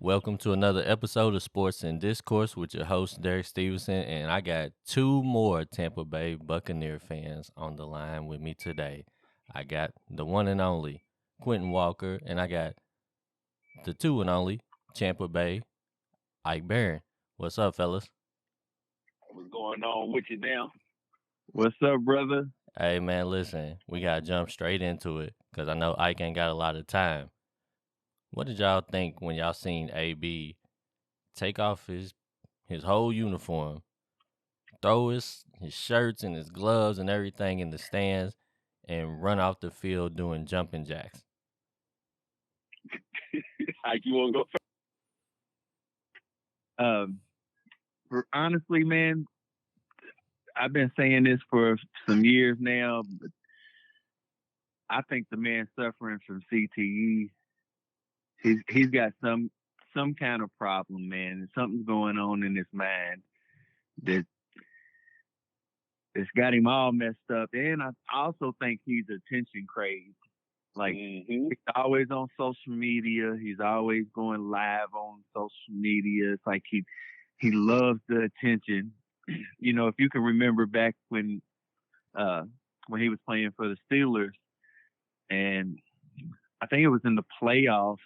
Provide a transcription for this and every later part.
Welcome to another episode of Sports and Discourse with your host, Derek Stevenson. And I got two more Tampa Bay Buccaneer fans on the line with me today. I got the one and only Quentin Walker, and I got the two and only Tampa Bay Ike Barron. What's up, fellas? What's going on with you now? What's up, brother? Hey, man, listen, we got to jump straight into it because I know Ike ain't got a lot of time. What did y'all think when y'all seen AB take off his whole uniform, throw his shirts and his gloves and everything in the stands, and run off the field doing jumping jacks? Like, you want to go first? Honestly, man, I've been saying this for some years now, but I think the man's suffering from CTE. He's got some kind of problem, man. Something's going on in his mind that's got him all messed up. And I also think he's attention crazed. Like, he's always on social media. He's always going live on social media. It's like he loves the attention. You know, if you can remember back when he was playing for the Steelers, and I think it was in the playoffs,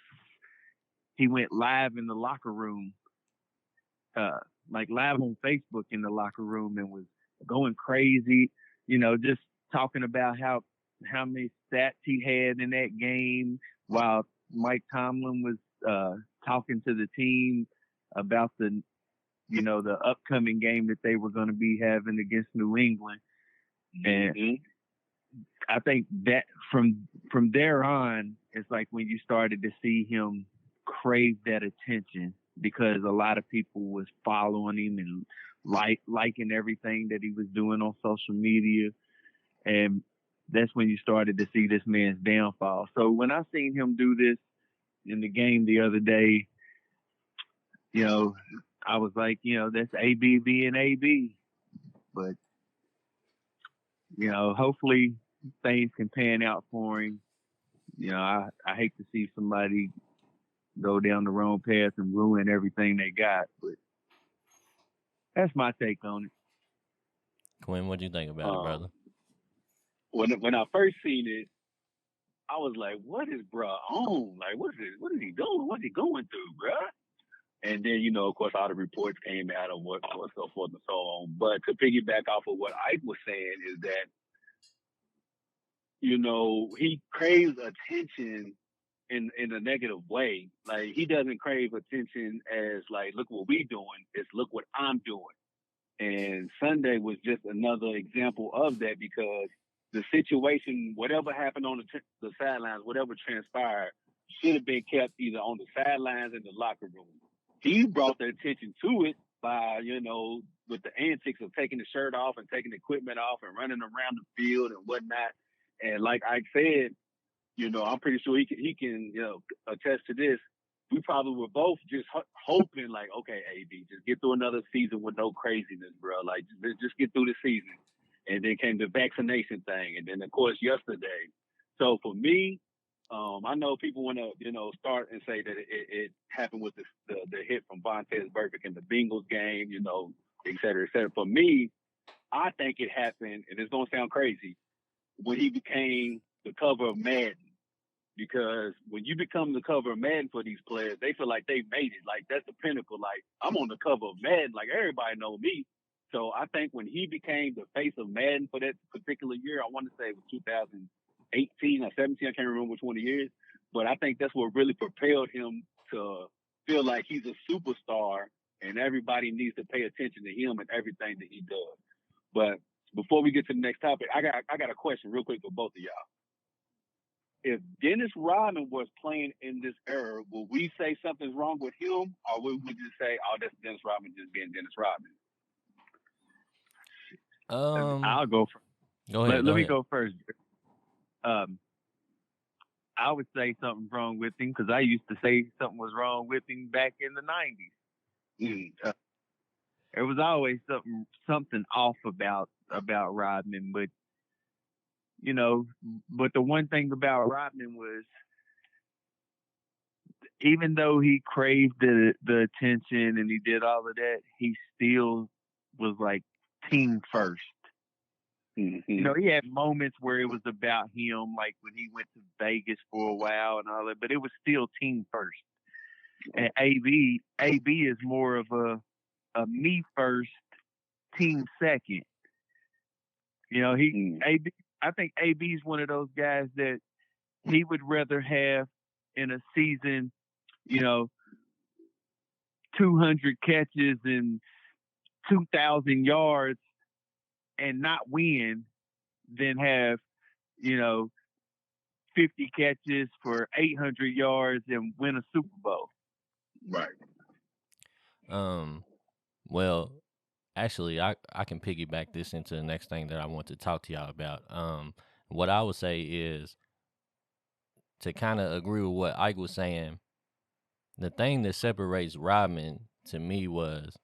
he went live in the locker room, like live on Facebook in the locker room, and was going crazy, you know, just talking about how many stats he had in that game, while Mike Tomlin was talking to the team about the upcoming game that they were going to be having against New England. And I think that from there on, it's like when you started to see him crave that attention, because a lot of people was following him and liking everything that he was doing on social media. And that's when you started to see this man's downfall. So when I seen him do this in the game the other day, you know, I was like, you know, that's AB being AB. But, you know, hopefully things can pan out for him. You know, I hate to see somebody go down the wrong path and ruin everything they got. But that's my take on it. Quinn, what do you think about it, brother? When I first seen it, I was like, what is bruh on? Like, what is he doing? What's he going through, bruh? And then, you know, of course, all the reports came out of what so forth and so on. But to piggyback off of what Ike was saying is that, you know, he craves attention in a negative way. Like, he doesn't crave attention as like, look what we doing. It's look what I'm doing. And Sunday was just another example of that, because the situation, whatever happened on the sidelines, whatever transpired, should have been kept either on the sidelines in the locker room. He brought the attention to it by, you know, with the antics of taking the shirt off and taking the equipment off and running around the field and whatnot. And like Ike said, you know, I'm pretty sure he can, you know, attest to this. We probably were both just hoping, like, okay, AB, just get through another season with no craziness, bro. Like, just get through the season. And then came the vaccination thing. And then, of course, yesterday. So for me, I know people want to, you know, start and say that it happened with the hit from Vontaze Burfict in the Bengals game, you know, et cetera, et cetera. For me, I think it happened, and it's going to sound crazy, when he became the cover of Madden. Because when you become the cover of Madden for these players, they feel like they made it. Like, that's the pinnacle. Like, I'm on the cover of Madden. Like, everybody know me. So I think when he became the face of Madden for that particular year, I want to say it was 2018 or 17. I can't remember which one of the years. But I think that's what really propelled him to feel like he's a superstar and everybody needs to pay attention to him and everything that he does. But before we get to the next topic, I got a question real quick for both of y'all. If Dennis Rodman was playing in this era, will we say something's wrong with him, or would we just say, "Oh, that's Dennis Rodman just being Dennis Rodman"? I'll go first. Go ahead. Let me go first. I would say something's wrong with him, because I used to say something was wrong with him back in the 90s. There was always something off about Rodman, but you know, but the one thing about Rodman was even though he craved the attention and he did all of that, he still was like team first. Mm-hmm. You know, he had moments where it was about him, like when he went to Vegas for a while and all that, but it was still team first. And AB is more of a me first, team second. You know, AB. I think AB is one of those guys that he would rather have in a season, you know, 200 catches and 2,000 yards and not win than have, you know, 50 catches for 800 yards and win a Super Bowl. Right. Well, actually, I can piggyback this into the next thing that I want to talk to y'all about. What I would say is to kind of agree with what Ike was saying. The thing that separates Rodman to me was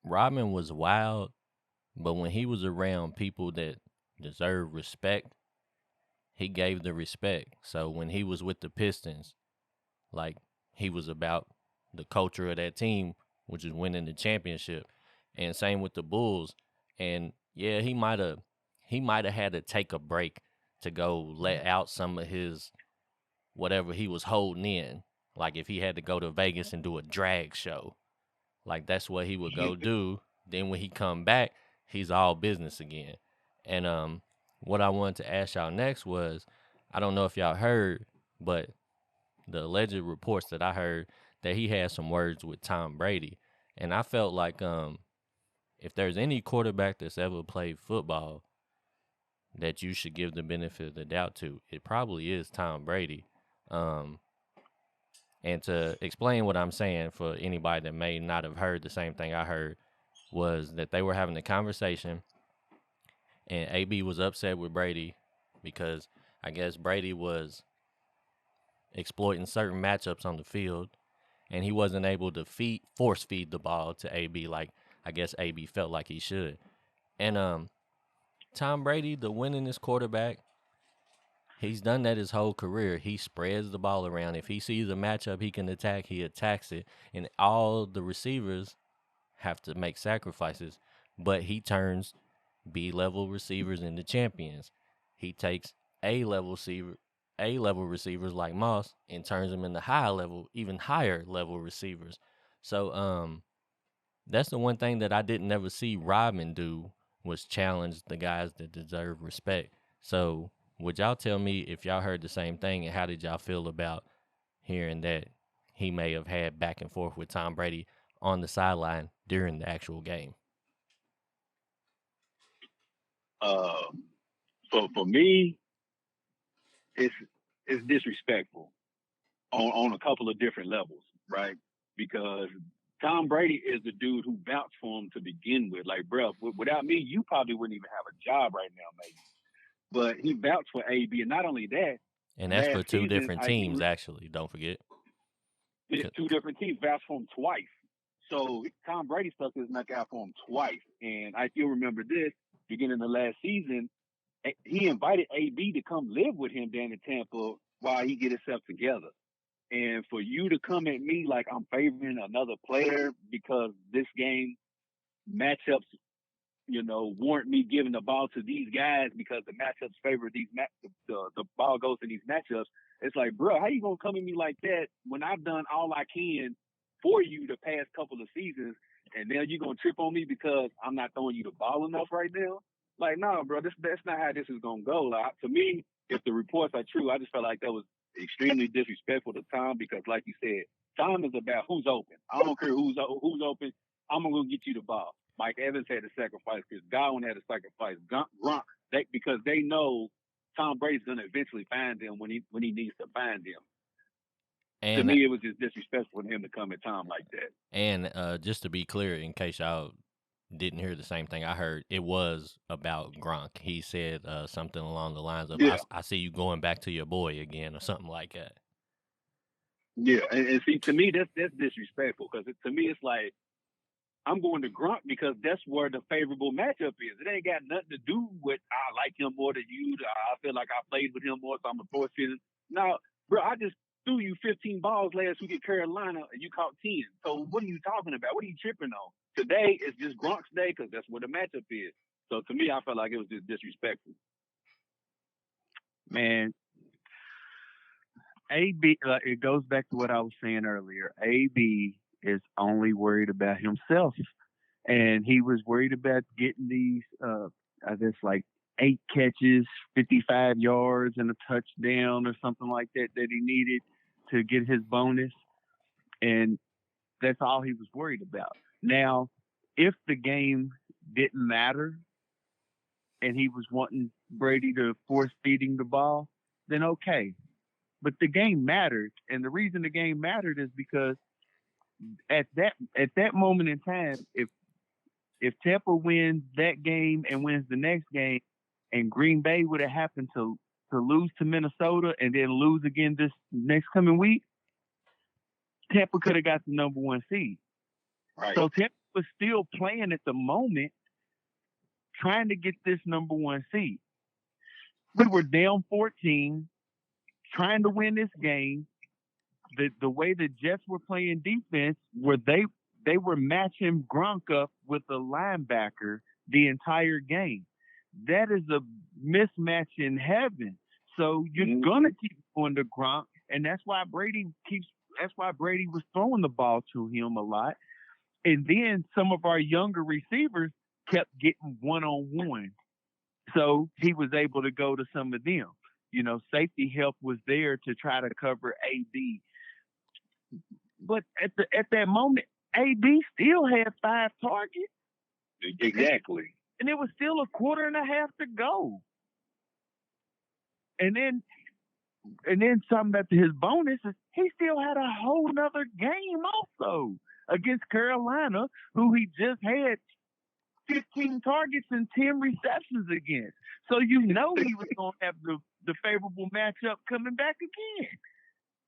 Rodman was wild, but when he was around people that deserve respect, he gave the respect. So when he was with the Pistons, like he was about the culture of that team, which is winning the championship. And same with the Bulls. And yeah, he might have had to take a break to go let out some of his whatever he was holding in. Like if he had to go to Vegas and do a drag show, like that's what he would go do. Then when he come back, he's all business again. And what I wanted to ask y'all next was, I don't know if y'all heard, but the alleged reports that I heard that he had some words with Tom Brady. And I felt like if there's any quarterback that's ever played football that you should give the benefit of the doubt to, it probably is Tom Brady. And to explain what I'm saying for anybody that may not have heard the same thing I heard, was that they were having a conversation and AB was upset with Brady because I guess Brady was exploiting certain matchups on the field and he wasn't able to force feed the ball to AB like I guess AB felt like he should. And Tom Brady, the winningest quarterback, he's done that his whole career. He spreads the ball around. If he sees a matchup he can attack, he attacks it. And all the receivers have to make sacrifices. But he turns B-level receivers into champions. He takes A-level receivers like Moss and turns them into even higher level receivers. So that's the one thing that I didn't ever see Rodman do, was challenge the guys that deserve respect. So would y'all tell me if y'all heard the same thing, and how did y'all feel about hearing that he may have had back and forth with Tom Brady on the sideline during the actual game? For me, it's disrespectful on a couple of different levels, right? Because Tom Brady is the dude who vouched for him to begin with. Like, bro, without me, you probably wouldn't even have a job right now, maybe. But he vouched for AB, and not only that, and that's for two different teams, actually. Don't forget. Two different teams vouched for him twice. So Tom Brady stuck his neck out for him twice. And I still remember this, beginning of last season, he invited AB to come live with him down in Tampa while he get himself together. And for you to come at me like I'm favoring another player because this game matchups, warrant me giving the ball to these guys because the matchups favor these the ball goes to these matchups. It's like, bro, how you gonna come at me like that when I've done all I can for you the past couple of seasons, and now you gonna trip on me because I'm not throwing you the ball enough right now? Like, no, bro, that's not how this is gonna go. Like, to me, if the reports are true, I just felt like that was extremely disrespectful to Tom because, like you said, Tom is about who's open. I don't care who's open. I'm gonna get you the ball. Mike Evans had to sacrifice because Godwin had to sacrifice Gronk because they know Tom Brady's gonna eventually find them when he needs to find them. And to me, it was just disrespectful for him to come at Tom like that. And just to be clear, in case y'all didn't hear the same thing I heard, it was about Gronk. He said something along the lines of, I see you going back to your boy again, or something like that. Yeah, and see, to me, that's disrespectful because to me, it's like, I'm going to Gronk because that's where the favorable matchup is. It ain't got nothing to do with I like him more than you. I feel like I played with him more, so I'm a force him. No, bro, I just threw you 15 balls last week at Carolina and you caught 10. So what are you talking about? What are you tripping on? Today is just Gronk's day because that's what the matchup is. So to me, I felt like it was just disrespectful. Man, AB, it goes back to what I was saying earlier. AB is only worried about himself, and he was worried about getting these, I guess, like 8 catches, 55 yards, and a touchdown or something like that he needed to get his bonus, and that's all he was worried about. Now, if the game didn't matter and he was wanting Brady to force feeding the ball, then okay. But the game mattered, and the reason the game mattered is because at that moment in time, if Tampa wins that game and wins the next game, and Green Bay would have happened to lose to Minnesota and then lose again this next coming week, Tampa could have got the number 1 seed. Right. So Tampa was still playing at the moment, trying to get this number 1 seed. We were down 14, trying to win this game. The way the Jets were playing defense, where they were matching Gronk up with the linebacker the entire game. That is a mismatch in heaven. So you're gonna keep going to Gronk, and that's why Brady was throwing the ball to him a lot. And then some of our younger receivers kept getting one-on-one. So he was able to go to some of them. Safety help was there to try to cover AB. But at that moment, AB still had 5 targets. Exactly. And it was still a quarter and a half to go. And then something after his bonuses, he still had a whole nother game also against Carolina, who he just had 15 targets and 10 receptions against. So he was going to have the favorable matchup coming back again.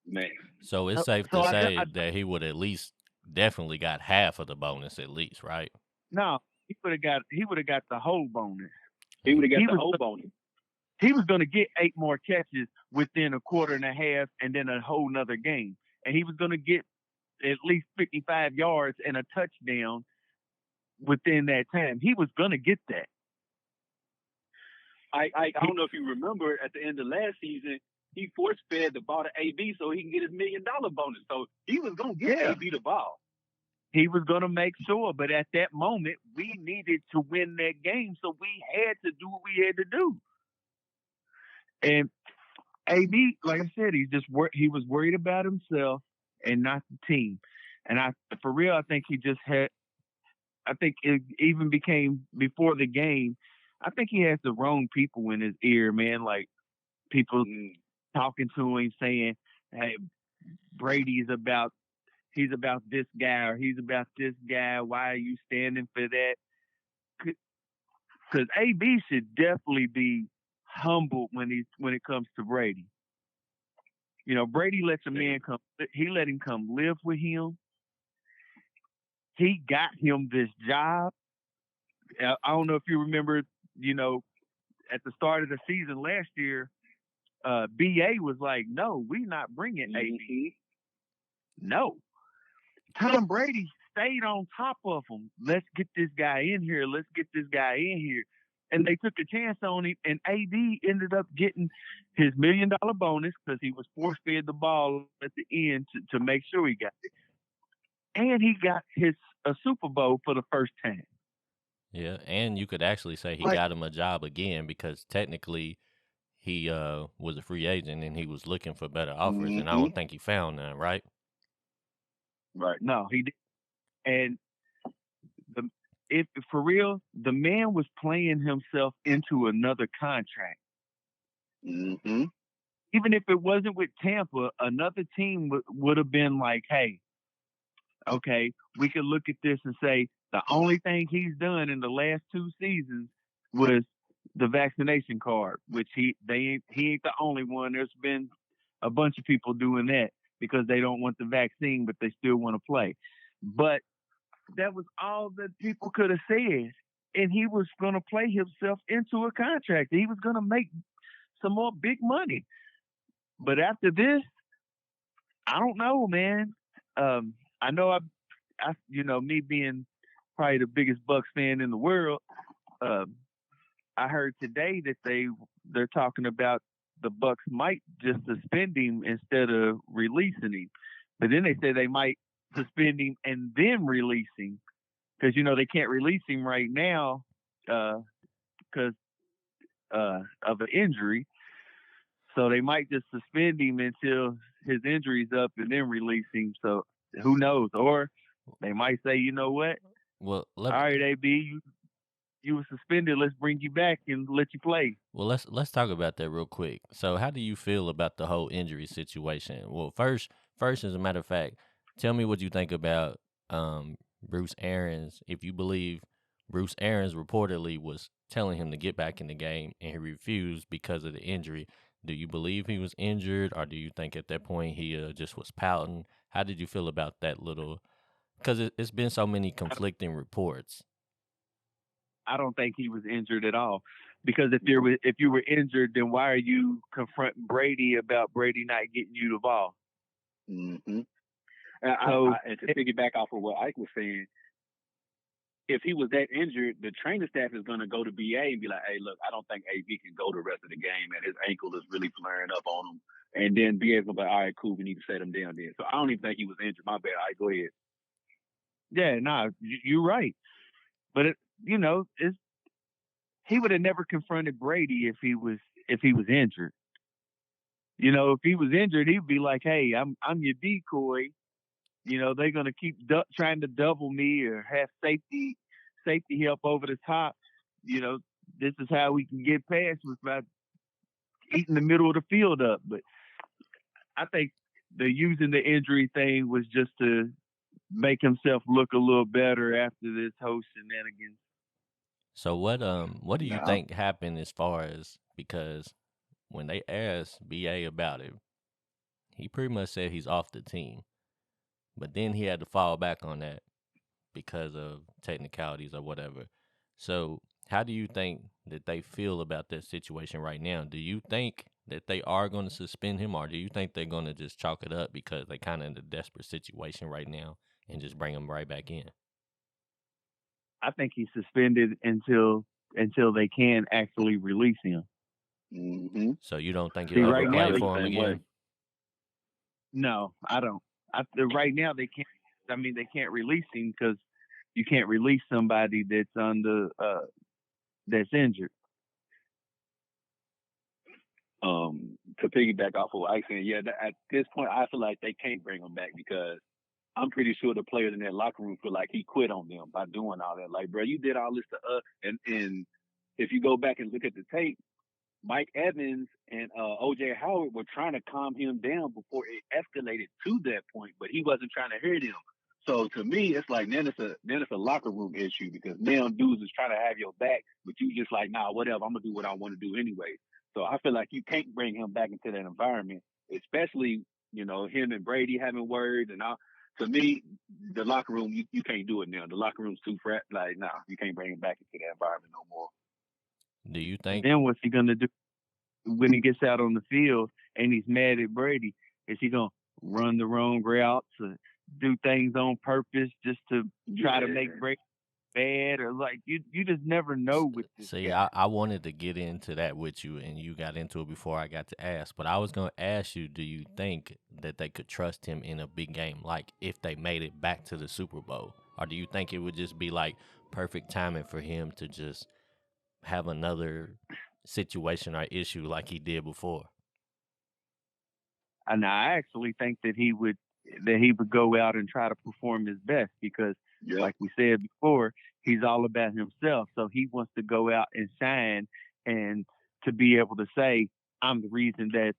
Man. So it's safe to say that he would at least definitely got half of the bonus at least, right? No, he would have got the whole bonus. He would have got the whole bonus. He was going to get 8 more catches within a quarter and a half and then a whole nother game. And he was going to get at least 55 yards and a touchdown within that time. He was going to get that. I don't know if you remember at the end of last season, he force fed the ball to AB so he can get his $1 million bonus. So he was going to get AB the ball. He was going to make sure, but at that moment, we needed to win that game, so we had to do what we had to do. And AB, like I said, he was worried about himself and not the team. And for real, I think I think it even became before the game, I think he has the wrong people in his ear, man. Like people talking to him saying, hey, he's about this guy or he's about this guy. Why are you standing for that? Because AB should definitely be humbled when it comes to Brady. Brady lets a man come. He let him come live with him. He got him this job. I don't know if you remember, at the start of the season last year, BA was like, no, we're not bringing AB. No. Tom Brady stayed on top of him. Let's get this guy in here. Let's get this guy in here. And they took a chance on him, and AD ended up getting his $1 million bonus because he was force-fed the ball at the end to make sure he got it. And he got a Super Bowl for the first time. Yeah, and you could actually say he got him a job again because technically he was a free agent and he was looking for better offers, and I don't think he found none, right? Right. No, he did. And for real, the man was playing himself into another contract. Mm-hmm. Even if it wasn't with Tampa, another team would have been like, hey, okay, we could look at this and say the only thing he's done in the last 2 seasons was the vaccination card, which he ain't the only one. There's been a bunch of people doing that because they don't want the vaccine, but they still want to play. But that was all that people could have said. And he was going to play himself into a contract. He was going to make some more big money. But after this, I don't know, man. I know me being probably the biggest Bucks fan in the world. Um, I heard today that they're talking about the Bucks might just suspend him instead of releasing him. But then they say they might suspend him and then release him because they can't release him right now because of an injury. So they might just suspend him until his injury's up and then release him. So who knows? Or they might say, you know what? Well, All right, AB, you were suspended. Let's bring you back and let you play. Well, let's talk about that real quick. So, how do you feel about the whole injury situation? Well, first, as a matter of fact, tell me what you think about Bruce Arians. If you believe Bruce Arians reportedly was telling him to get back in the game and he refused because of the injury, do you believe he was injured, or do you think at that point he just was pouting? How did you feel about that little? Because it's been so many conflicting reports. I don't think he was injured at all. Because if you were injured, then why are you confronting Brady about Brady not getting you the ball? Mm-hmm. And to piggyback off of what Ike was saying, if he was that injured, the training staff is going to go to BA and be like, "Hey, look, I don't think AB can go the rest of the game, and his ankle is really flaring up on him." And then BA's going to be like, "All right, cool, we need to set him down there." So I don't even think he was injured. My bad. All right, go ahead. Yeah, nah, you're right. But he would have never confronted Brady if he was injured. If he was injured, he'd be like, "Hey, I'm your decoy. They're gonna keep trying to double me or have safety help over the top. This is how we can get past was by eating the middle of the field up." But I think the using the injury thing was just to make himself look a little better after this whole shenanigans. So what do you think happened as far as, because when they asked BA about it, he pretty much said he's off the team. But then he had to fall back on that because of technicalities or whatever. So how do you think that they feel about that situation right now? Do you think that they are going to suspend him, or do you think they're going to just chalk it up because they're kind of in a desperate situation right now and just bring him right back in? I think he's suspended until they can actually release him. Mm-hmm. So you don't think he'll ever play for him again? No, I don't. Right now they can't. I mean, they can't release him because you can't release somebody that's that's injured. To piggyback off of what I said, yeah, at this point, I feel like they can't bring him back because I'm pretty sure the players in that locker room feel like he quit on them by doing all that. Like, bro, you did all this to us, and if you go back and look at the tape, Mike Evans and OJ Howard were trying to calm him down before it escalated to that point, but he wasn't trying to hear them. So to me, it's like then it's a locker room issue because now dudes is trying to have your back, but you just like, nah, whatever, I'm gonna do what I want to do anyway. So I feel like you can't bring him back into that environment, especially him and Brady having words and all. To me, the locker room, you can't do it now. The locker room's too frat. Like, nah, you can't bring him back into that environment no more. Do you think? Then what's he gonna do when he gets out on the field and he's mad at Brady? Is he gonna run the wrong routes or do things on purpose just to try to make Brady bad, or like you just never know with this guy. I wanted to get into that with you, and you got into it before I got to ask. But I was going to ask you, do you think that they could trust him in a big game, like if they made it back to the Super Bowl? Or do you think it would just be like perfect timing for him to just have another situation or issue like he did before? And I actually think that he would go out and try to perform his best because, like we said before, he's all about himself. So he wants to go out and shine and to be able to say, "I'm the reason that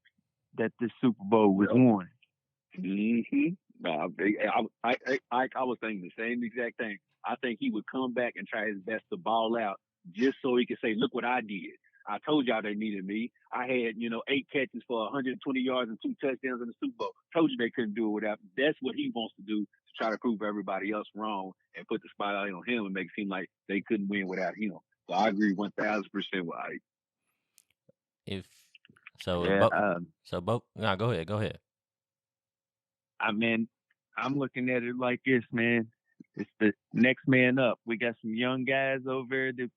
this Super Bowl was won." Mm-hmm. I was thinking the same exact thing. I think he would come back and try his best to ball out just so he could say, "Look what I did. I told y'all they needed me. I had, 8 catches for 120 yards and 2 touchdowns in the Super Bowl. Told you they couldn't do it without." That's what he wants to do to try to prove everybody else wrong and put the spotlight on him and make it seem like they couldn't win without him. So I agree 1,000% with Ike. If so, Yeah, no, go ahead. I mean, I'm looking at it like this, man. It's the next man up. We got some young guys over there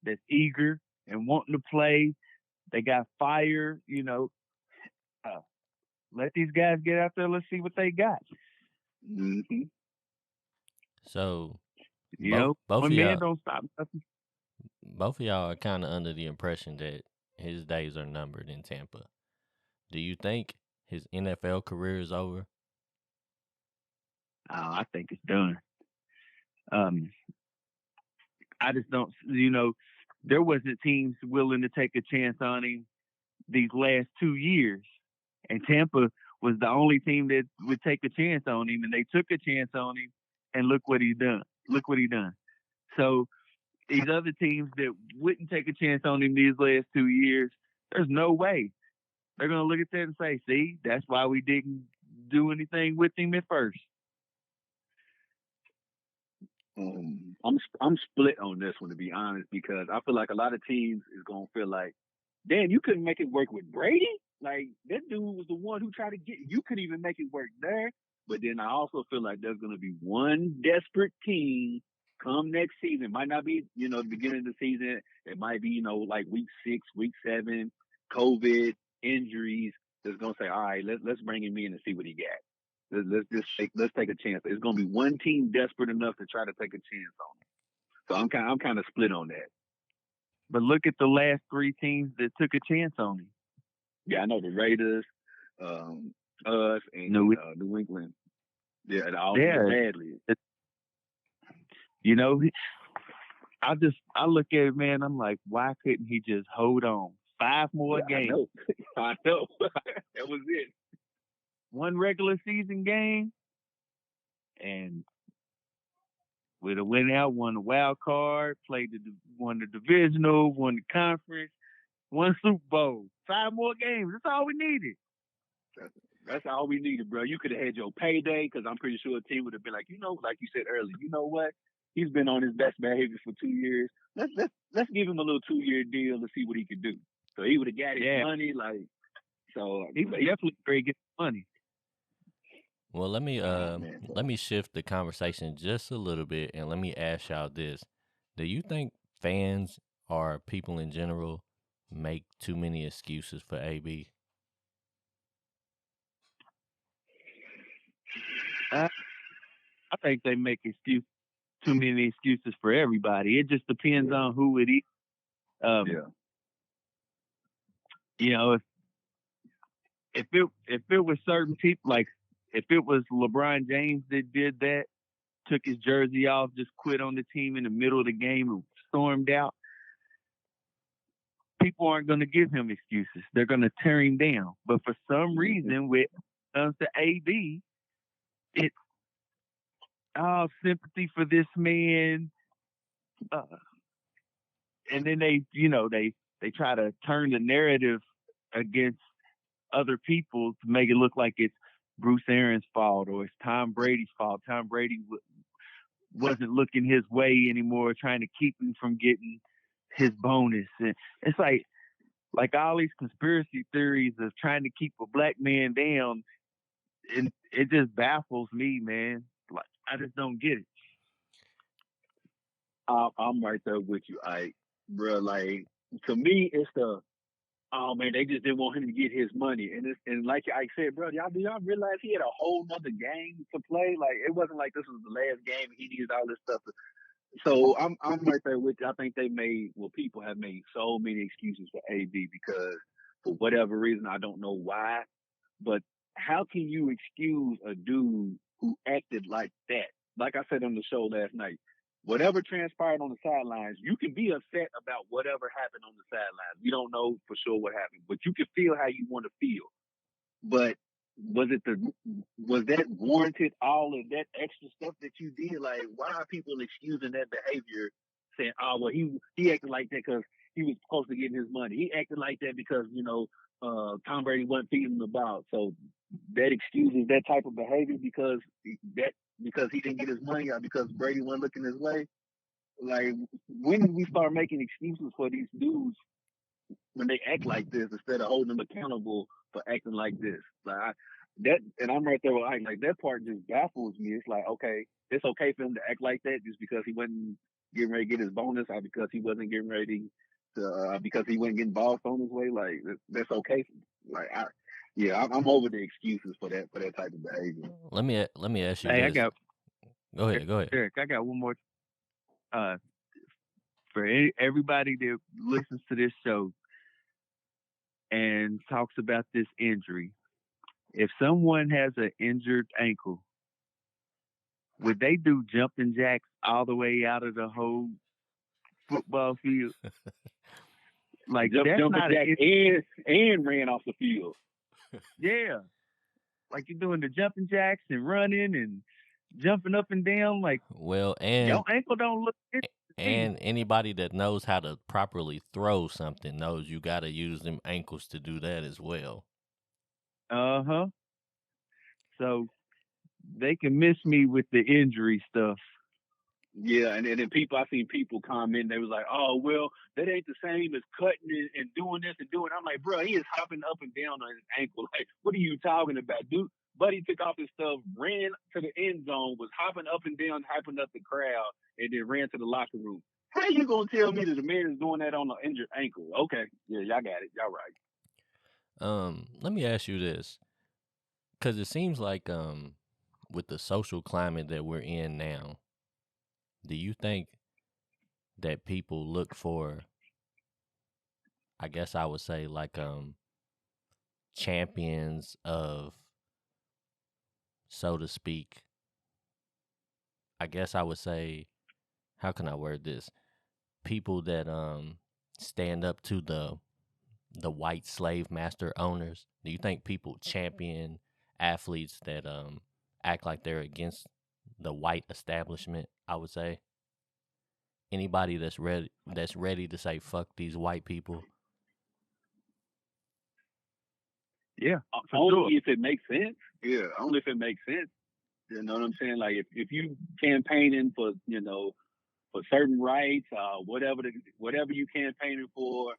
that's eager and wanting to play. They got fire, Uh, let these guys get out there. Let's see what they got. Mm-hmm. So You know, both one of man y'all don't stop nothing. are kind of under the impression that his days are numbered in Tampa. Do you think his NFL career is over? I think it's done. Um, I just don't. There wasn't teams willing to take a chance on him these last 2 years, and Tampa was the only team that would take a chance on him, and they took a chance on him, and look what he done. Look what he done. So these other teams that wouldn't take a chance on him these last 2 years, there's no way they're gonna look at that and say, "See, that's why we didn't do anything with him at first." I'm split on this one, to be honest, because I feel like a lot of teams is gonna feel like, damn, you couldn't make it work with Brady. Like that dude was the one who tried to get you couldn't even make it work there. But then I also feel like there's gonna be one desperate team come next season. It might not be, the beginning of the season. It might be, like week 6, week 7, COVID, injuries. That's gonna say, all right, let's bring him in and see what he got. Let's take a chance. It's gonna be one team desperate enough to try to take a chance on him. So I'm kind of split on that. But look at the last 3 teams that took a chance on him. Yeah, I know the Raiders, us, and New England. Yeah, and all badly. I look at it, man. I'm like, why couldn't he just hold on 5 more games? I know. That was it. One regular season game, and we'd have went out, won the wild card, won the divisional, won the conference, won Super Bowl. 5 more games. That's all we needed. That's all we needed, bro. You could have had your payday, because I'm pretty sure a team would have been like, like you said earlier, you know what? He's been on his best behavior for 2 years. Let's give him a little 2-year deal to see what he could do. So he would have got his money, like. So he definitely great get money. Well, let me shift the conversation just a little bit, and let me ask y'all this: do you think fans or people in general make too many excuses for AB? I think they make too many excuses for everybody. It just depends on who it is. If it was certain people, like if it was LeBron James that did that, took his jersey off, just quit on the team in the middle of the game and stormed out, people aren't going to give him excuses. They're going to tear him down. But for some reason, when it comes to AB, it's sympathy for this man. And then they try to turn the narrative against other people to make it look like it's Bruce Aaron's fault or it's Tom Brady's fault. Tom Brady wasn't looking his way anymore, trying to keep him from getting his bonus. And it's like all these conspiracy theories of trying to keep a black man down, and it just baffles me, man. Like I just don't get it. I'm right there with you, bro. Like to me, it's oh man, they just didn't want him to get his money, and like I said, bro, do y'all realize he had a whole nother game to play? Like it wasn't like this was the last game and he needed all this stuff. So I'm right there with you. I think people have made so many excuses for AB because for whatever reason, I don't know why, but how can you excuse a dude who acted like that? Like I said on the show last night, whatever transpired on the sidelines, you can be upset about whatever happened on the sidelines. We don't know for sure what happened, but you can feel how you want to feel. But was that warranted, all of that extra stuff that you did? Like, why are people excusing that behavior, saying, oh, well, he acted like that because he was supposed to get his money. He acted like that because, Tom Brady wasn't feeding him the ball. So that excuses that type of behavior because he didn't get his money or because Brady wasn't looking his way. Like, when did we start making excuses for these dudes when they act like this instead of holding them accountable for acting like this? Like, that, and I'm right there with Ike. Like that part just baffles me. It's like, okay, it's okay for him to act like that just because he wasn't getting ready to get his bonus, or because he wasn't getting ready to, because he wasn't getting bossed on his way. Like that's okay. Like I'm over the excuses for that type of behavior. Let me ask you Hey, this. Go ahead. Eric, I got one more. Uh, for everybody that listens to this show and talks about this injury, if someone has an injured ankle, would they do jumping jacks all the way out of the whole football field? Like that's jumping not jack and ran off the field. Yeah, like you're doing the jumping jacks and running and jumping up and down. Like, well, and your ankle don't look. And anybody that knows how to properly throw something knows you got to use them ankles to do that as well. Uh-huh. So they can miss me with the injury stuff. Yeah, and then I seen people comment. They was like, "Oh, well, that ain't the same as cutting and doing this and doing." I'm like, bro, he is hopping up and down on his ankle. Like, what are you talking about, dude? Buddy took off his stuff, ran to the end zone, was hopping up and down, hyping up the crowd, and then ran to the locker room. How you gonna tell me that the man is doing that on an injured ankle? Okay, yeah, y'all got it, y'all right. Let me ask you this, because it seems like with the social climate that we're in now, do you think that people look for, I guess I would say, like champions of, so to speak, I guess I would say, how can I word this? People that stand up to the white slave master owners. Do you think people champion athletes that act like they're against the white establishment? I would say anybody that's ready to say fuck these white people. Yeah, only if it makes sense. Yeah, only if it makes sense. You know what I'm saying? Like if you campaigning for for certain rights, whatever you campaigning for,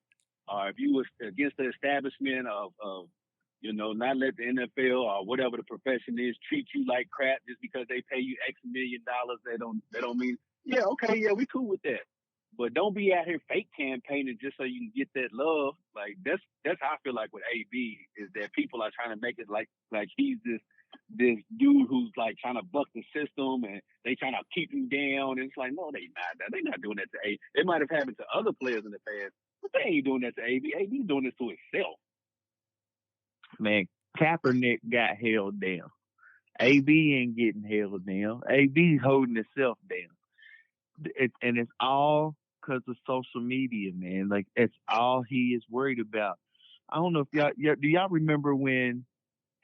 or if you was against the establishment of not let the NFL or whatever the profession is treat you like crap just because they pay you X $1 million, they don't mean, yeah, okay, yeah, we cool with that. But don't be out here fake campaigning just so you can get that love. Like that's how I feel like with AB is that people are trying to make it like he's this dude who's like trying to buck the system and they trying to keep him down. And it's like, no, they not. They not doing that to AB. It might have happened to other players in the past, but they ain't doing that to AB. AB's doing this to himself. Man, Kaepernick got held down. AB ain't getting held down. AB's holding himself down. And it's all because of social media, man. Like, it's all he is worried about. I don't know if do y'all remember when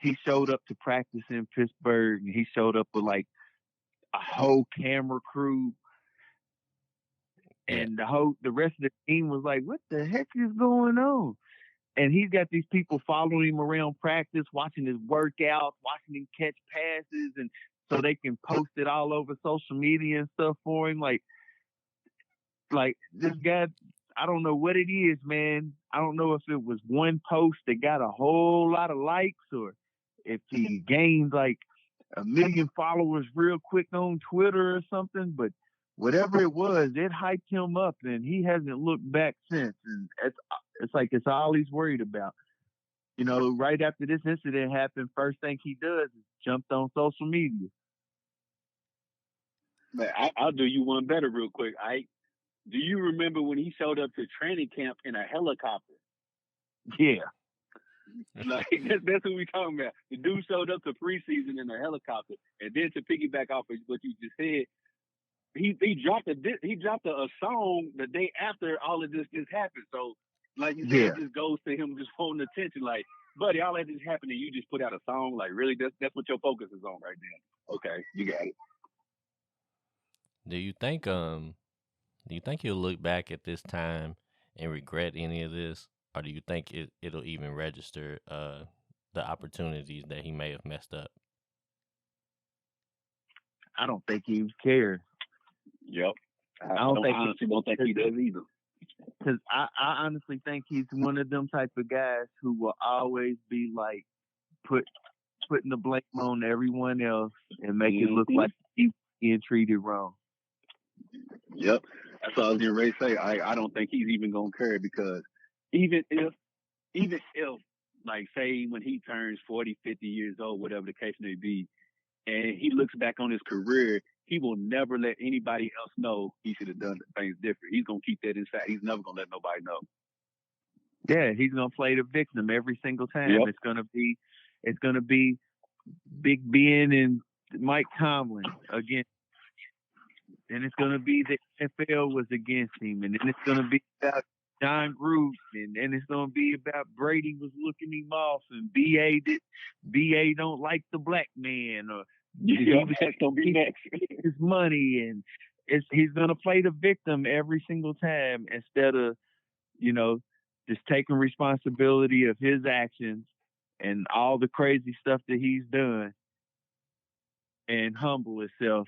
he showed up to practice in Pittsburgh and he showed up with like a whole camera crew and the rest of the team was like, what the heck is going on? And he's got these people following him around practice, watching his workouts, watching him catch passes, and so they can post it all over social media and stuff for him. Like this guy, I don't know what it is, man. I don't know if it was one post that got a whole lot of likes or if he gained like 1 million followers real quick on Twitter or something, but whatever it was, it hyped him up and he hasn't looked back since. And it's like it's all he's worried about. You know, right after this incident happened, first thing he does is jumped on social media. Man, I'll do you one better real quick. Do you remember when he showed up to training camp in a helicopter? Yeah. Like that's what we talking about. The dude showed up to preseason in a helicopter, and then to piggyback off of what you just said, he dropped a song the day after all of this just happened. So, like you said, it just goes to him just holding attention. Like, buddy, all that just happened, and you just put out a song. Like, really, that's what your focus is on right now. Okay, you got it. Do you think he'll look back at this time and regret any of this? Or do you think it'll even register the opportunities that he may have messed up? I don't think he cares. Yep. I honestly don't think he does either. Because I honestly think he's one of them type of guys who will always be like put putting the blame on everyone else and make it look like he's being treated wrong. Yep. That's what I was getting ready to say. I don't think he's even gonna care, because even if like, say when he turns 40, 50 years old, whatever the case may be, and he looks back on his career, he will never let anybody else know he should have done things different. He's gonna keep that inside. He's never gonna let nobody know. Yeah, he's gonna play the victim every single time. Yep. It's gonna be Big Ben and Mike Tomlin again. And it's gonna be the NFL was against him, and then it's gonna be about John Gruden, and it's gonna be about Brady was looking him off, and BA don't like the black man, or that's gonna be next. his money, and he's gonna play the victim every single time instead of, just taking responsibility of his actions and all the crazy stuff that he's done and humble himself.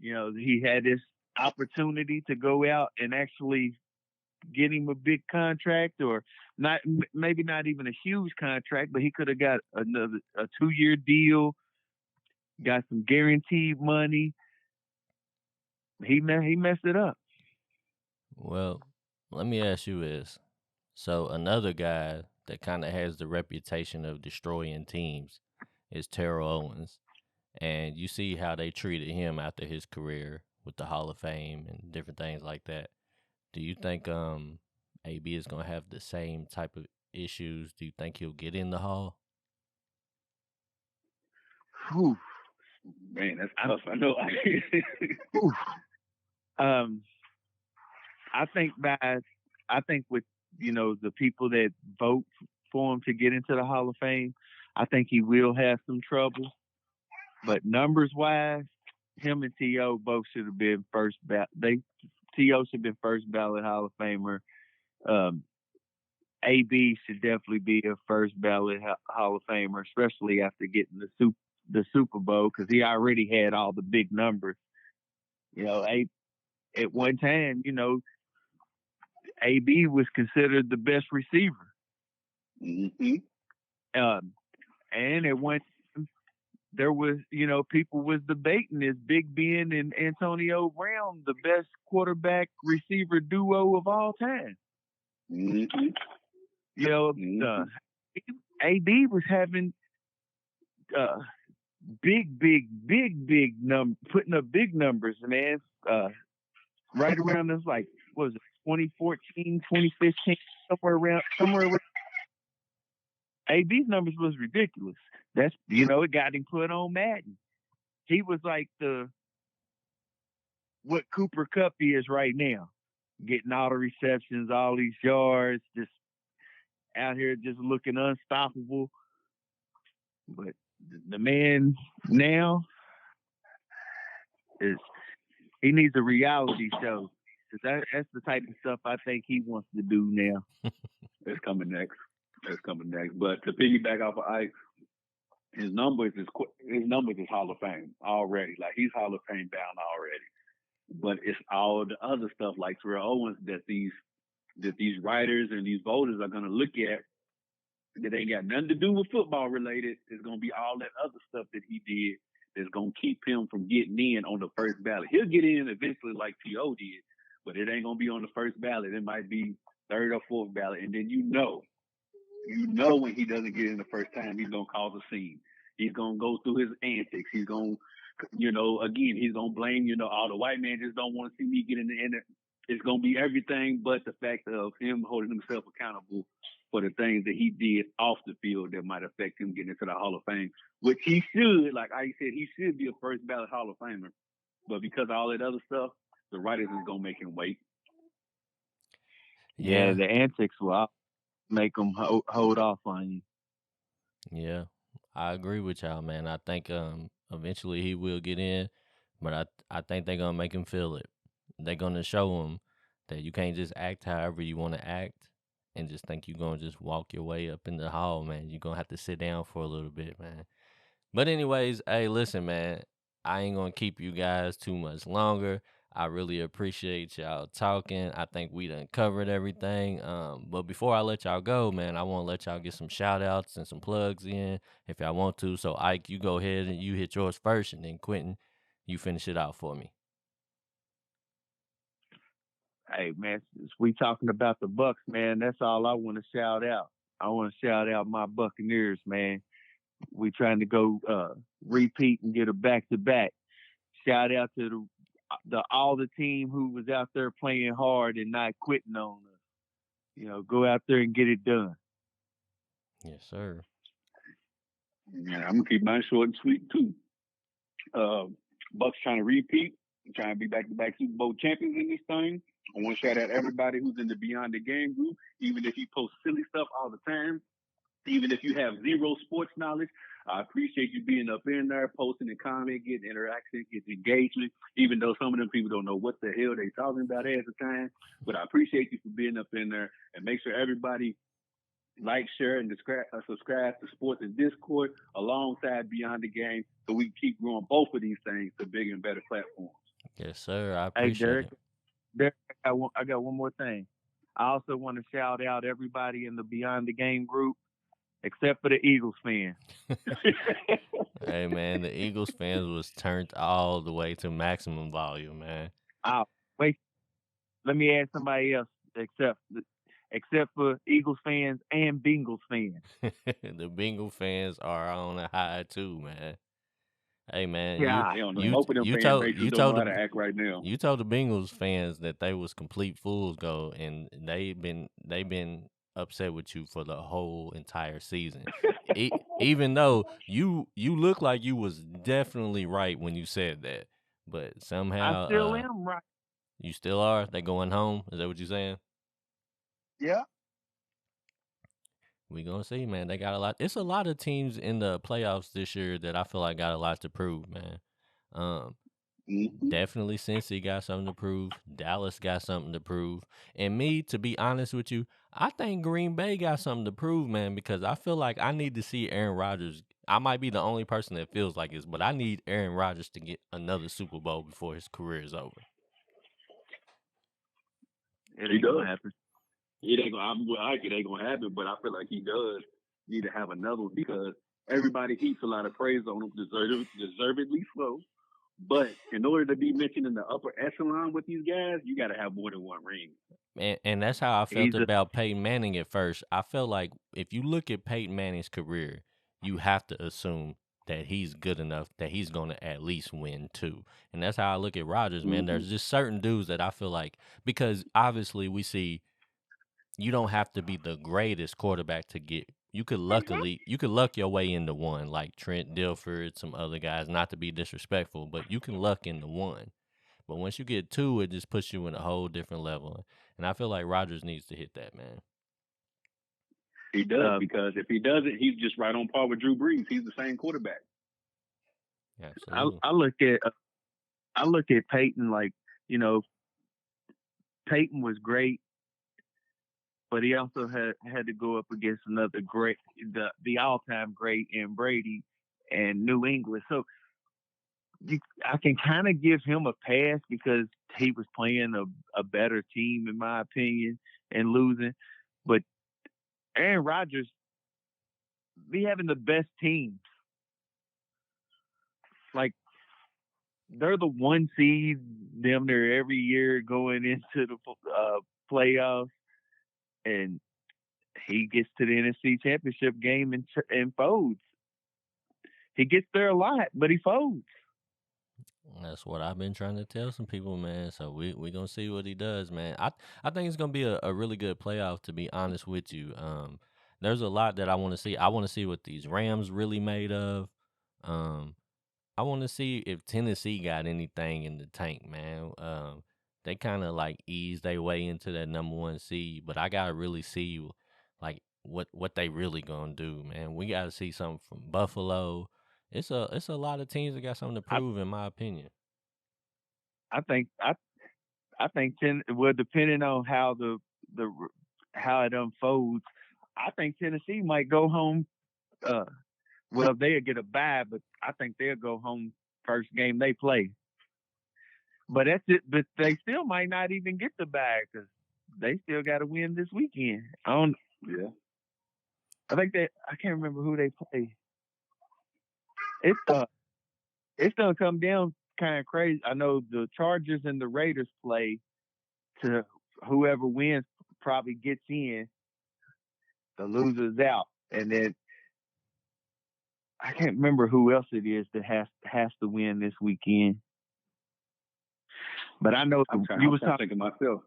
He had this opportunity to go out and actually get him a big contract, or maybe not even a huge contract, but he could have got a 2-year deal, got some guaranteed money. He messed it up. Well, let me ask you this. So another guy that kind of has the reputation of destroying teams is Terrell Owens. And you see how they treated him after his career with the Hall of Fame and different things like that. Do you think AB is going to have the same type of issues? Do you think he'll get in the Hall? Whew. Man, that's tough. I know. I think with the people that vote for him to get into the Hall of Fame, I think he will have some trouble. But numbers wise, him and T.O. both should have been first ballot. T.O. should have been first ballot Hall of Famer. AB should definitely be a first ballot Hall of Famer, especially after getting the Super Bowl, because he already had all the big numbers. At one time, AB was considered the best receiver. Mm-hmm. And at one time, there was, people was debating, is Big Ben and Antonio Brown the best quarterback receiver duo of all time? Mm-hmm. AB was having big number, putting up big numbers, man. Right around this, like, what was it, 2014, 2015, somewhere around. AB's numbers was ridiculous. That's, it got him put on Madden. He was like what Cooper Kupp is right now, getting all the receptions, all these yards, just out here just looking unstoppable. But the man now he needs a reality show. That's the type of stuff I think he wants to do now. That's coming next. But to piggyback off of Ike, his numbers is Hall of Fame already. Like, he's Hall of Fame bound already. But it's all the other stuff like Terrell Owens that these writers and these voters are gonna look at that ain't got nothing to do with football related. It's gonna be all that other stuff that he did that's gonna keep him from getting in on the first ballot. He'll get in eventually like T.O. did, but it ain't gonna be on the first ballot. It might be third or fourth ballot, and then when he doesn't get in the first time, he's gonna cause a scene. He's gonna go through his antics. He's gonna, again, he's gonna blame, all the white men just don't want to see me get in the end. It's gonna be everything but the fact of him holding himself accountable for the things that he did off the field that might affect him getting into the Hall of Fame, which he should. Like I said, he should be a first ballot Hall of Famer. But because of all that other stuff, the writers is gonna make him wait. Yeah, the antics will make them hold off on you. Yeah, I agree with y'all, man. I think eventually he will get in, but I think they're gonna make him feel it. They're gonna show him that you can't just act however you want to act and just think you're gonna just walk your way up in the hall, man. You're gonna have to sit down for a little bit, man. But anyways, hey, listen, man, I ain't gonna keep you guys too much longer. I really appreciate y'all talking. I think we done covered everything. But before I let y'all go, man, I want to let y'all get some shout outs and some plugs in if y'all want to. So Ike, you go ahead and you hit yours first, and then Quentin, you finish it out for me. Hey man, since we talking about the Bucks, man, that's all I want to shout out. I want to shout out my Buccaneers, man. We trying to go repeat and get a back to back. Shout out to the all the team who was out there playing hard and not quitting on us. You know, go out there and get it done. Yes, sir. Yeah, I'm gonna keep mine short and sweet too. Uh, Bucks trying to repeat, trying to be back-to-back Super Bowl champions in this thing. I want to shout out everybody who's in the Beyond the Game group, even if you post silly stuff all the time, even if you have zero sports knowledge. I appreciate you being up in there, posting and commenting, getting interaction, getting engagement, even though some of them people don't know what the hell they talking about at the time. But I appreciate you for being up in there, and make sure everybody like, share, and subscribe to Sports and Discourse alongside Beyond the Game so we can keep growing both of these things to bigger and better platforms. Yes, sir. I Hey, appreciate it. Derek, I got one more thing. I also want to shout out everybody in the Beyond the Game group, except for the Eagles fans. Hey, man, the Eagles fans was turned all the way to maximum volume, man. Wait, let me add somebody else except for Eagles fans and Bengals fans. The Bengal fans are on a high too, man. Hey, man, Yeah, Both of them fan bases don't know how to act right now. You told the Bengals fans that they was complete fools, go, and they've been upset with you for the whole entire season. Even though you look like you was definitely right when you said that, but somehow I still am right. You still are. They going home. Is that what you saying? Yeah. We gonna see, man. They got a lot. It's a lot of teams in the playoffs this year that I feel like got a lot to prove, man. Definitely Cincy got something to prove. Dallas got something to prove. And me, to be honest with you, I think Green Bay got something to prove, man, because I feel like I need to see Aaron Rodgers. I might be the only person that feels like this, but I need Aaron Rodgers to get another Super Bowl before his career is over. It ain't gonna happen. It ain't gonna happen, but I feel like he does need to have another one because everybody heaps a lot of praise on him, deservedly so. But in order to be mentioned in the upper echelon with these guys, you got to have more than one ring. And that's how I felt about Peyton Manning at first. I felt like if you look at Peyton Manning's career, you have to assume that he's good enough that he's going to at least win two. And that's how I look at Rodgers, man. There's just certain dudes that I feel like, because obviously we see you don't have to be the greatest quarterback to get. You could luck your way into one, like Trent Dilfer, some other guys, not to be disrespectful, but you can luck into one. But once you get two, it just puts you in a whole different level. And I feel like Rodgers needs to hit that, man. He does, because if he doesn't, he's just right on par with Drew Brees. He's the same quarterback. Absolutely. I look at Peyton like, you know, Peyton was great, but he also had to go up against another great, the all-time great in Brady and New England. So I can kind of give him a pass because he was playing a better team, in my opinion, and losing. But Aaron Rodgers, be having the best teams. Like, they're the one seed damn near every year going into the playoffs, and he gets to the NFC Championship game and folds. He gets there a lot, but he folds. That's what I've been trying to tell some people, man. So we gonna see what he does, man. I think it's gonna be a really good playoff, to be honest with you. There's a lot that I want to see. I want to see what these Rams really made of. I want to see if Tennessee got anything in the tank, man. They kind of like ease their way into that number one seed, but I gotta really see like what they really gonna do, man. We gotta see something from Buffalo. It's a lot of teams that got something to prove, in my opinion. I think depending on how how it unfolds, I think Tennessee might go home. Well, they'll get a bye, but I think they'll go home first game they play. But that's it. But they still might not even get the bag because they still got to win this weekend. I don't. Yeah. I think that I can't remember who they play. It's it's gonna come down kind of crazy. I know the Chargers and the Raiders play to whoever wins probably gets in. The loser's out, and then I can't remember who else it is that has to win this weekend. But I know you was talking myself.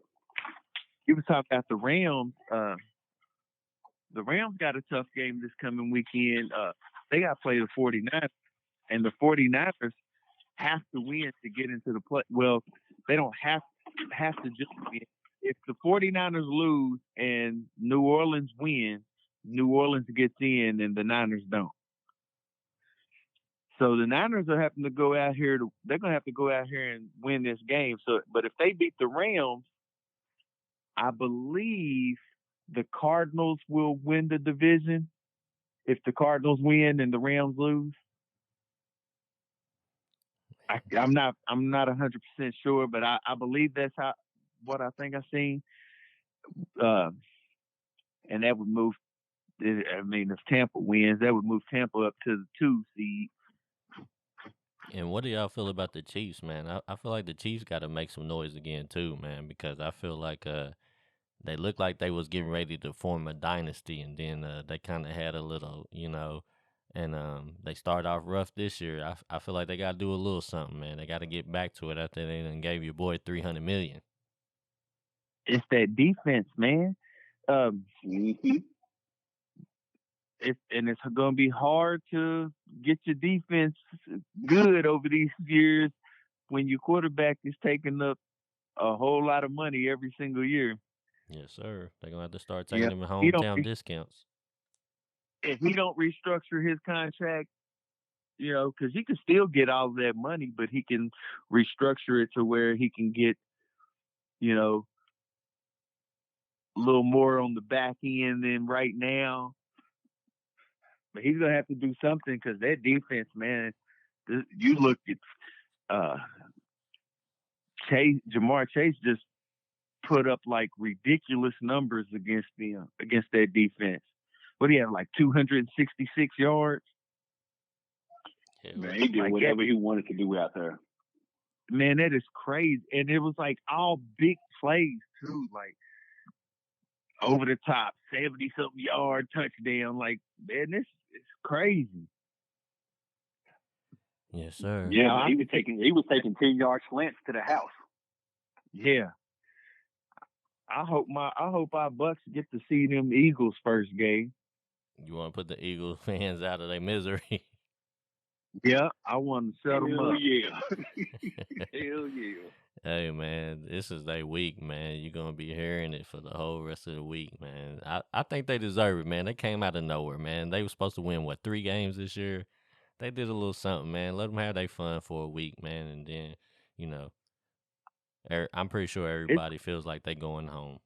You was talking about the Rams. The Rams got a tough game this coming weekend. They got to play the 49ers, and the 49ers have to win to get into the play. Well, they don't have to just win. If the 49ers lose and New Orleans wins, New Orleans gets in and the Niners don't. So the Niners are having to go out here they're gonna have to go out here and win this game. So but if they beat the Rams, I believe the Cardinals will win the division. If the Cardinals win and the Rams lose. I'm not 100% sure, but I believe that's what I think I seen. And that would move. I mean, if Tampa wins, that would move Tampa up to the 2 seed. And what do y'all feel about the Chiefs, man? I feel like the Chiefs got to make some noise again too, man, because I feel like they looked like they was getting ready to form a dynasty, and then they kind of had a little, and they started off rough this year. I feel like they got to do a little something, man. They got to get back to it after they done gave your boy $300 million. It's that defense, man. It's going to be hard to get your defense good over these years when your quarterback is taking up a whole lot of money every single year. Yes, sir. They're going to have to start taking them hometown discounts. If he don't restructure his contract, because he can still get all of that money, but he can restructure it to where he can get, a little more on the back end than right now. But he's gonna have to do something because that defense, man. You look at Jamar Chase just put up like ridiculous numbers against that defense. What do you have, like 266 yards? Yeah, man, he did whatever he wanted to do out there. Man, that is crazy, and it was like all big plays too, like over the top, 70-something yard touchdown. Like, man, this is crazy. Yes, sir. Yeah, he was taking 10-yard slants to the house. Yeah. I hope our Bucks get to see them Eagles first game. You want to put the Eagles fans out of their misery? Yeah, I want to set them up. Yeah. Hell yeah. Hey, man, this is their week, man. You're going to be hearing it for the whole rest of the week, man. I think they deserve it, man. They came out of nowhere, man. They were supposed to win, 3 games this year? They did a little something, man. Let them have their fun for a week, man. And then, I'm pretty sure everybody feels like they going home.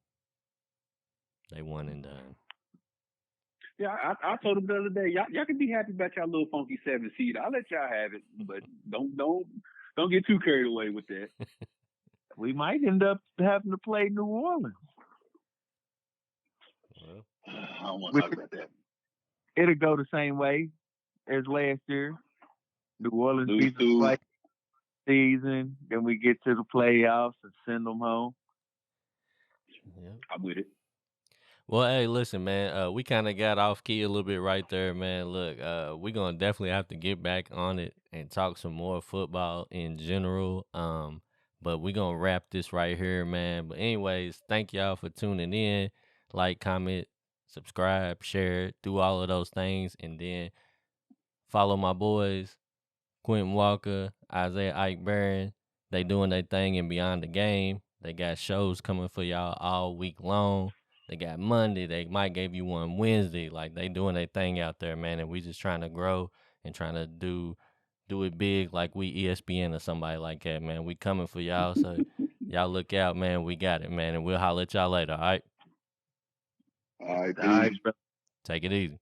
They won and done. Yeah, I told them the other day, y'all can be happy about y'all little funky 7 seed. I'll let y'all have it, but don't get too carried away with that. We might end up having to play New Orleans. Well, I don't want to talk about that. It'll go the same way as last year. New Orleans beats the season, then we get to the playoffs and send them home. Yeah, I'm with it. Well, hey, listen, man. We kind of got off key a little bit right there, man. Look, we're gonna definitely have to get back on it and talk some more football in general. But we're gonna wrap this right here, man. But anyways, thank y'all for tuning in. Like, comment, subscribe, share, do all of those things, and then follow my boys, Quentin Walker, Isaiah Ike Barron. They doing their thing in Beyond the Game. They got shows coming for y'all all week long. They got Monday. They might give you one Wednesday. Like, they doing their thing out there, man. And we just trying to grow and trying to do it big like we ESPN or somebody like that, man. We coming for y'all. So y'all look out, man. We got it, man. And we'll holler at y'all later, all right? All right, bro. Take it easy.